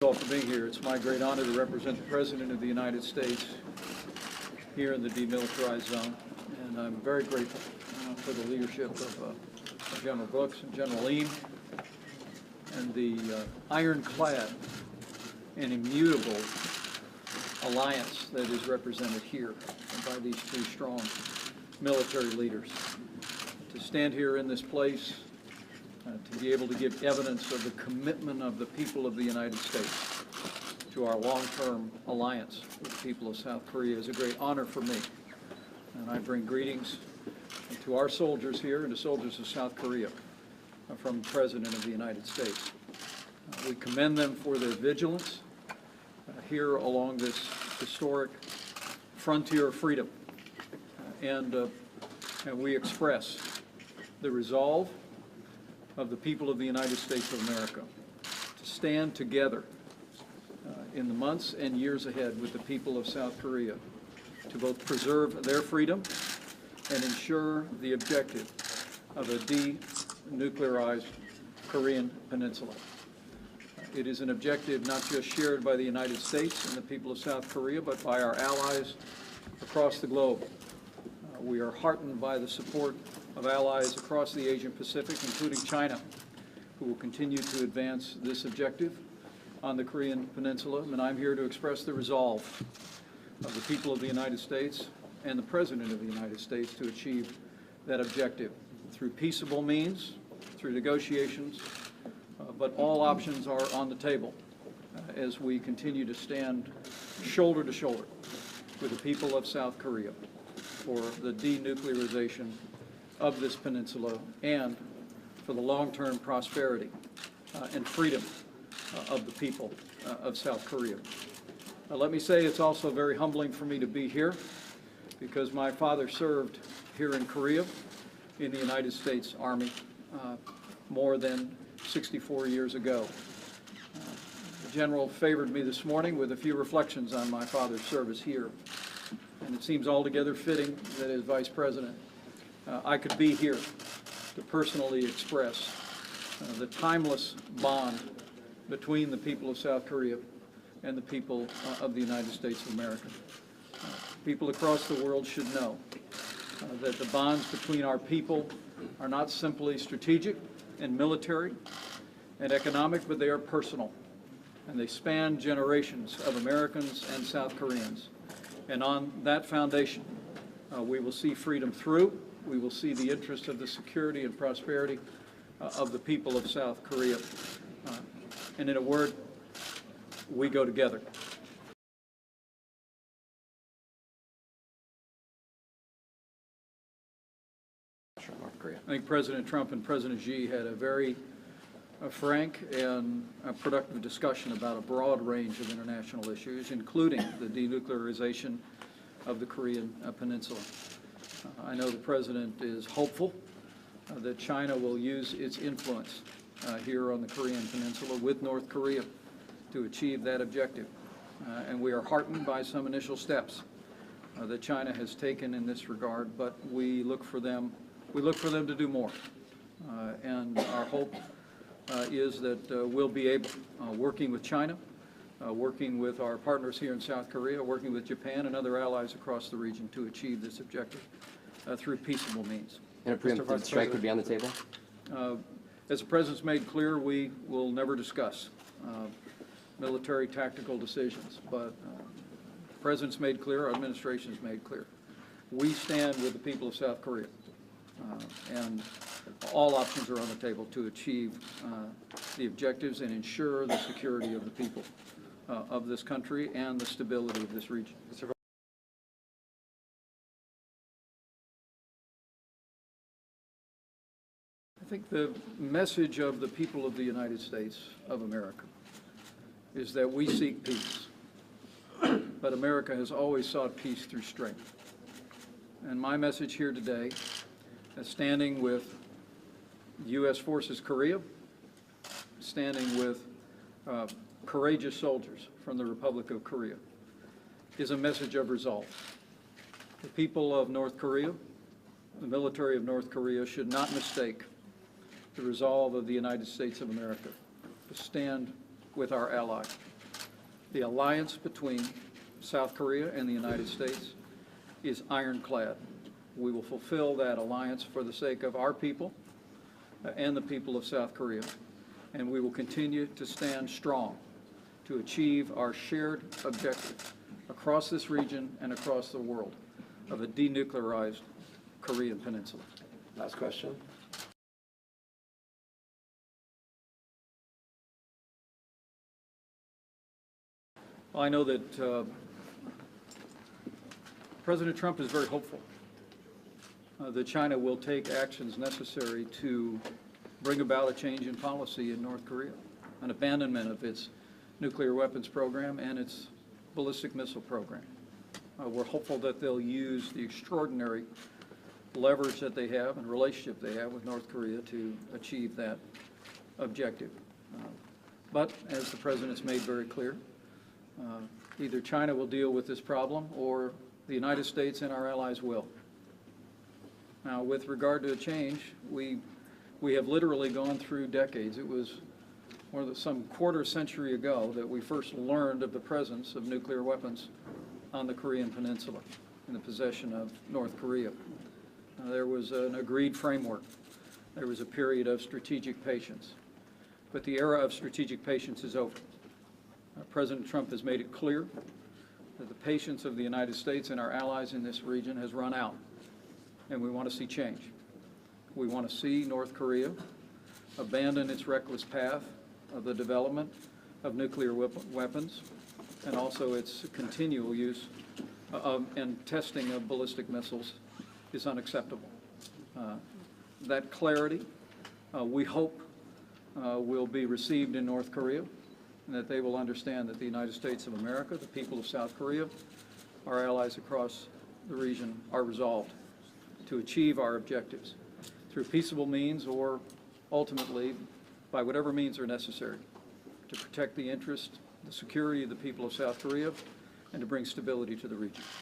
all for being here. It's my great honor to represent the President of the United States here in the demilitarized zone, and I'm very grateful for the leadership of General Brooks and General Lean and the ironclad and immutable alliance that is represented here by these two strong military leaders. To stand here in this place, to be able to give evidence of the commitment of the people of the United States to our long-term alliance with the people of South Korea is a great honor for me. And I bring greetings to our soldiers here and to soldiers of South Korea from the President of the United States. We commend them for their vigilance here along this historic frontier of freedom. And we express the resolve of the people of the United States of America to stand together in the months and years ahead with the people of South Korea to both preserve their freedom and ensure the objective of a denuclearized Korean peninsula. It is an objective not just shared by the United States and the people of South Korea, but by our allies across the globe. We are heartened by the support of allies across the Asian Pacific, including China, who will continue to advance this objective on the Korean Peninsula. And I'm here to express the resolve of the people of the United States and the President of the United States to achieve that objective through peaceable means, through negotiations, but all options are on the table as we continue to stand shoulder to shoulder with the people of South Korea for the denuclearization of this peninsula and for the long-term prosperity and freedom of the people of South Korea. Let me say it's also very humbling for me to be here because my father served here in Korea in the United States Army more than 64 years ago. The General favored me this morning with a few reflections on my father's service here, and it seems altogether fitting that as Vice President I could be here to personally express the timeless bond between the people of South Korea and the people of the United States of America. People across the world should know that the bonds between our people are not simply strategic and military and economic, but they are personal, and they span generations of Americans and South Koreans. And on that foundation, we will see freedom through. We will see the interest of the security and prosperity of the people of South Korea. And in a word, we go together. I think President Trump and President Xi had a very frank and productive discussion about a broad range of international issues, including the denuclearization of the Korean Peninsula. I know the President is hopeful that China will use its influence here on the Korean Peninsula with North Korea to achieve that objective. And we are heartened by some initial steps that China has taken in this regard, but we look for them to do more. And our hope is that we'll be able, working with China, working with our partners here in South Korea, working with Japan and other allies across the region to achieve this objective through peaceable means. And a preemptive strike would be on the table? As the President's made clear, we will never discuss military tactical decisions, but the President's made clear, our administration's made clear. We stand with the people of South Korea, and all options are on the table to achieve the objectives and ensure the security of the people of this country and the stability of this region. I think the message of the people of the United States of America is that we seek peace, but America has always sought peace through strength. And my message here today, standing with U.S. Forces Korea, standing with courageous soldiers from the Republic of Korea, is a message of resolve. The people of North Korea, the military of North Korea, should not mistake the resolve of the United States of America to stand with our ally The alliance between South Korea and the United States is ironclad. We will fulfill that alliance for the sake of our people and the people of South Korea, and we will continue to stand strong to achieve our shared objective across this region and across the world of a denuclearized Korean peninsula. Last question. Well, I know that President Trump is very hopeful that China will take actions necessary to bring about a change in policy in North Korea, an abandonment of its nuclear weapons program and its ballistic missile program. We're hopeful that they'll use the extraordinary leverage that they have and relationship they have with North Korea to achieve that objective. But as the President's made very clear, either China will deal with this problem or the United States and our allies will. Now, with regard to a change, we have literally gone through decades. It was some quarter century ago that we first learned of the presence of nuclear weapons on the Korean Peninsula in the possession of North Korea. There was an agreed framework. There was a period of strategic patience. But the era of strategic patience is over. President Trump has made it clear that the patience of the United States and our allies in this region has run out, and we want to see change. We want to see North Korea abandon its reckless path of the development of nuclear weapons and also its continual use and testing of ballistic missiles is unacceptable. That clarity, we hope, will be received in North Korea, and that they will understand that the United States of America, the people of South Korea, our allies across the region are resolved to achieve our objectives through peaceable means or ultimately by whatever means are necessary to protect the interest, the security of the people of South Korea, and to bring stability to the region.